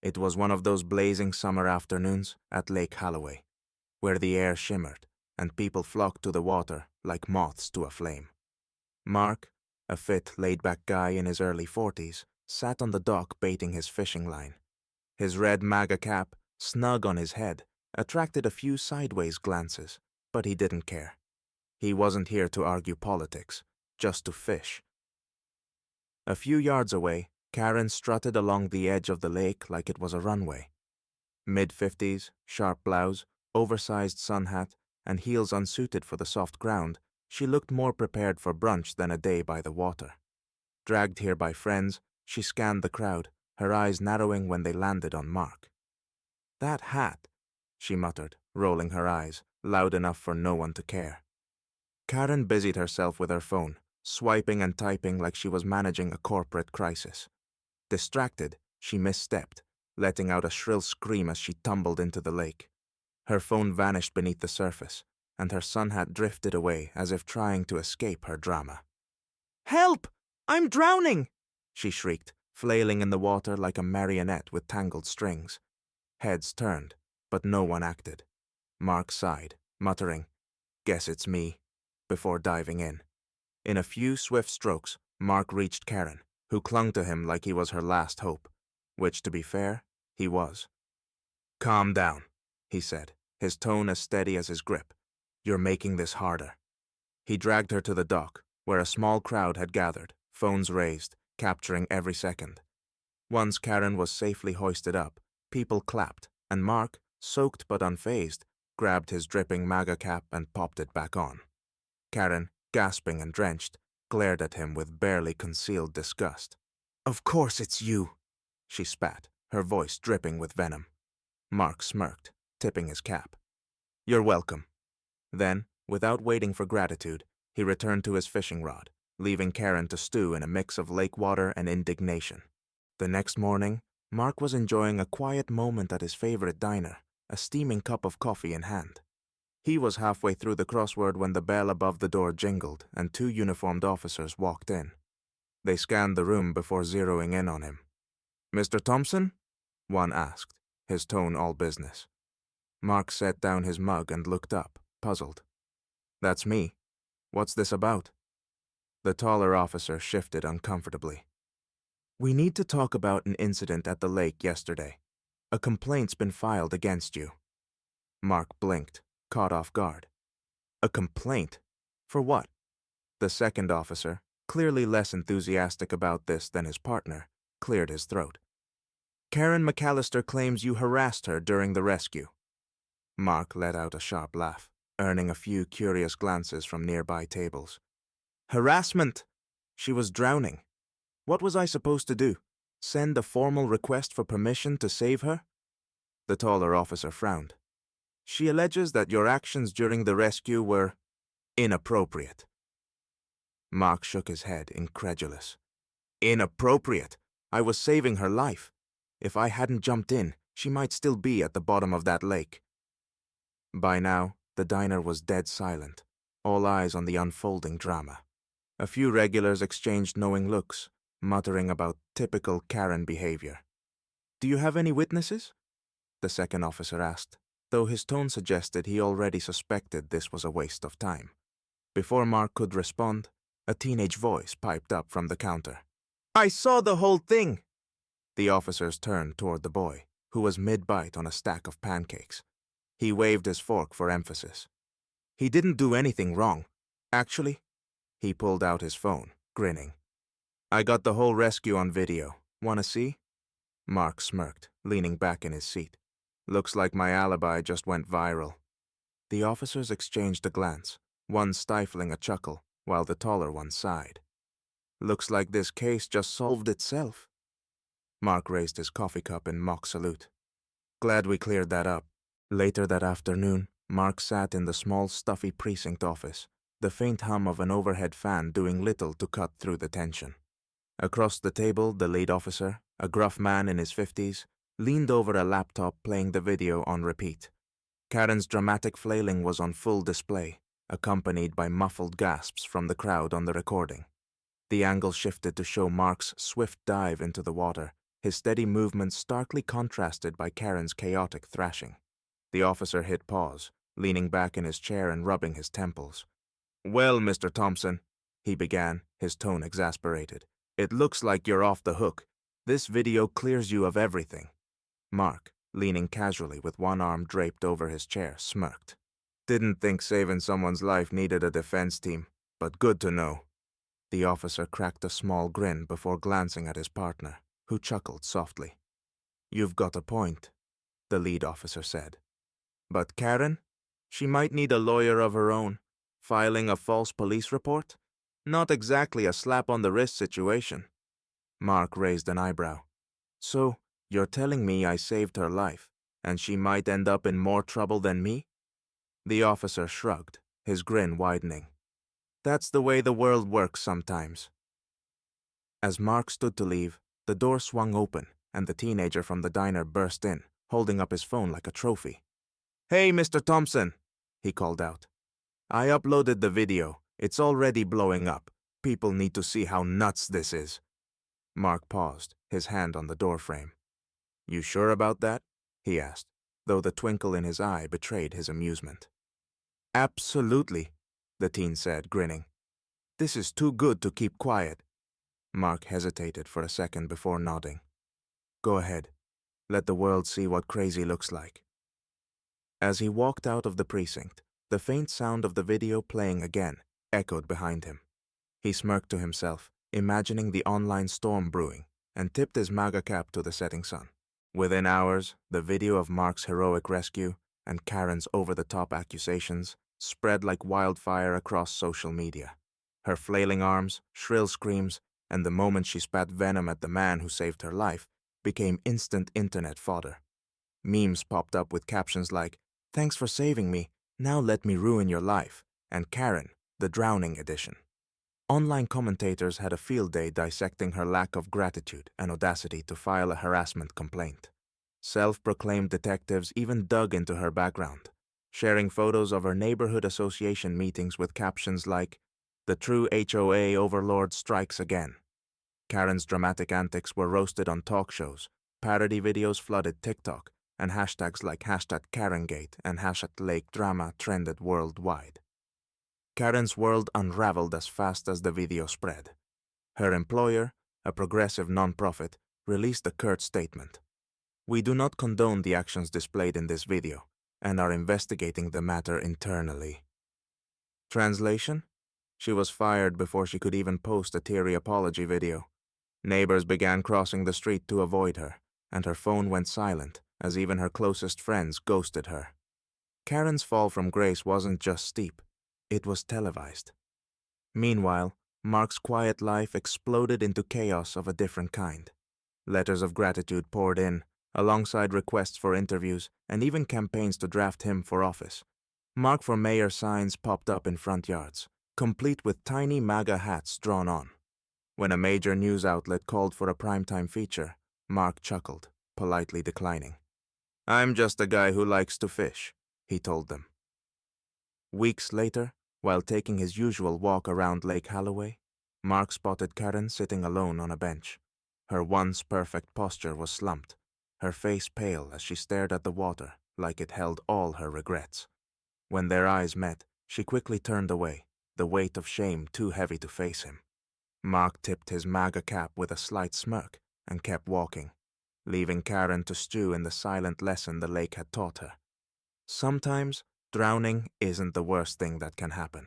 It was one of those blazing summer afternoons at Lake Holloway, where the air shimmered and people flocked to the water like moths to a flame. Mark, a fit, laid-back guy in his early 40s, sat on the dock baiting his fishing line. His red MAGA cap, snug on his head, attracted a few sideways glances, but he didn't care. He wasn't here to argue politics, just to fish. A few yards away, Karen strutted along the edge of the lake like it was a runway. Mid-50s, sharp blouse, oversized sun hat, and heels unsuited for the soft ground, she looked more prepared for brunch than a day by the water. Dragged here by friends, she scanned the crowd, her eyes narrowing when they landed on Mark. "That hat," she muttered, rolling her eyes, loud enough for no one to care. Karen busied herself with her phone, swiping and typing like she was managing a corporate crisis. Distracted, she misstepped, letting out a shrill scream as she tumbled into the lake. Her phone vanished beneath the surface, and her sun hat drifted away as if trying to escape her drama. "Help! I'm drowning!" she shrieked, flailing in the water like a marionette with tangled strings. Heads turned, but no one acted. Mark sighed, muttering, "Guess it's me," before diving in. In a few swift strokes, Mark reached Karen, who clung to him like he was her last hope, which, to be fair, he was. "Calm down," he said, his tone as steady as his grip. "You're making this harder." He dragged her to the dock, where a small crowd had gathered, phones raised, capturing every second. Once Karen was safely hoisted up, people clapped, and Mark, soaked but unfazed, grabbed his dripping MAGA cap and popped it back on. Karen, gasping and drenched, glared at him with barely concealed disgust. "Of course it's you," she spat, her voice dripping with venom. Mark smirked, tipping his cap. "You're welcome." Then, without waiting for gratitude, he returned to his fishing rod, leaving Karen to stew in a mix of lake water and indignation. The next morning, Mark was enjoying a quiet moment at his favorite diner, a steaming cup of coffee in hand. He was halfway through the crossword when the bell above the door jingled and two uniformed officers walked in. They scanned the room before zeroing in on him. "Mr. Thompson?" one asked, his tone all business. Mark set down his mug and looked up, puzzled. "That's me. What's this about?" The taller officer shifted uncomfortably. "We need to talk about an incident at the lake yesterday. A complaint's been filed against you." Mark blinked, caught off guard. "A complaint? For what?" The second officer, clearly less enthusiastic about this than his partner, cleared his throat. "Karen McAllister claims you harassed her during the rescue." Mark let out a sharp laugh, earning a few curious glances from nearby tables. "Harassment! She was drowning. What was I supposed to do? Send a formal request for permission to save her?" The taller officer frowned. "She alleges that your actions during the rescue were inappropriate." Mark shook his head, incredulous. "Inappropriate? I was saving her life. If I hadn't jumped in, she might still be at the bottom of that lake." By now, the diner was dead silent, all eyes on the unfolding drama. A few regulars exchanged knowing looks, muttering about typical Karen behavior. "Do you have any witnesses?" the second officer asked, though his tone suggested he already suspected this was a waste of time. Before Mark could respond, a teenage voice piped up from the counter. "I saw the whole thing!" The officers turned toward the boy, who was mid-bite on a stack of pancakes. He waved his fork for emphasis. "He didn't do anything wrong. Actually," he pulled out his phone, grinning. "I got the whole rescue on video. Wanna see?" Mark smirked, leaning back in his seat. "Looks like my alibi just went viral." The officers exchanged a glance, one stifling a chuckle, while the taller one sighed. "Looks like this case just solved itself." Mark raised his coffee cup in mock salute. "Glad we cleared that up." Later that afternoon, Mark sat in the small, stuffy precinct office, the faint hum of an overhead fan doing little to cut through the tension. Across the table, the lead officer, a gruff man in his 50s, leaned over a laptop playing the video on repeat. Karen's dramatic flailing was on full display, accompanied by muffled gasps from the crowd on the recording. The angle shifted to show Mark's swift dive into the water, his steady movements starkly contrasted by Karen's chaotic thrashing. The officer hit pause, leaning back in his chair and rubbing his temples. "Well, Mr. Thompson," he began, his tone exasperated, "it looks like you're off the hook. This video clears you of everything." Mark, leaning casually with one arm draped over his chair, smirked. "Didn't think saving someone's life needed a defense team, but good to know." The officer cracked a small grin before glancing at his partner, who chuckled softly. "You've got a point," the lead officer said. "But Karen? She might need a lawyer of her own. Filing a false police report? Not exactly a slap on the wrist situation." Mark raised an eyebrow. "So, you're telling me I saved her life, and she might end up in more trouble than me?" The officer shrugged, his grin widening. "That's the way the world works sometimes." As Mark stood to leave, the door swung open, and the teenager from the diner burst in, holding up his phone like a trophy. "Hey, Mr. Thompson," he called out. "I uploaded the video. It's already blowing up. People need to see how nuts this is." Mark paused, his hand on the doorframe. "You sure about that?" he asked, though the twinkle in his eye betrayed his amusement. "Absolutely," the teen said, grinning. "This is too good to keep quiet." Mark hesitated for a second before nodding. "Go ahead. Let the world see what crazy looks like." As he walked out of the precinct, the faint sound of the video playing again echoed behind him. He smirked to himself, imagining the online storm brewing, and tipped his MAGA cap to the setting sun. Within hours, the video of Mark's heroic rescue and Karen's over-the-top accusations spread like wildfire across social media. Her flailing arms, shrill screams, and the moment she spat venom at the man who saved her life became instant internet fodder. Memes popped up with captions like, "Thanks for saving me, now let me ruin your life," and Karen, the drowning edition. Online commentators had a field day dissecting her lack of gratitude and audacity to file a harassment complaint. Self-proclaimed detectives even dug into her background, sharing photos of her neighborhood association meetings with captions like, "The true HOA overlord strikes again." Karen's dramatic antics were roasted on talk shows, parody videos flooded TikTok, and hashtags like #KarenGate and #LakeDrama trended worldwide. Karen's world unraveled as fast as the video spread. Her employer, a progressive nonprofit, released a curt statement. "We do not condone the actions displayed in this video and are investigating the matter internally." Translation? She was fired before she could even post a teary apology video. Neighbors began crossing the street to avoid her, and her phone went silent as even her closest friends ghosted her. Karen's fall from grace wasn't just steep, it was televised. Meanwhile, Mark's quiet life exploded into chaos of a different kind. Letters of gratitude poured in, alongside requests for interviews and even campaigns to draft him for office. Mark for mayor signs popped up in front yards, complete with tiny MAGA hats drawn on. When a major news outlet called for a primetime feature, Mark chuckled, politely declining. "I'm just a guy who likes to fish," he told them. Weeks later, while taking his usual walk around Lake Holloway, Mark spotted Karen sitting alone on a bench. Her once perfect posture was slumped, her face pale as she stared at the water like it held all her regrets. When their eyes met, she quickly turned away, the weight of shame too heavy to face him. Mark tipped his MAGA cap with a slight smirk and kept walking, leaving Karen to stew in the silent lesson the lake had taught her. Sometimes, drowning isn't the worst thing that can happen.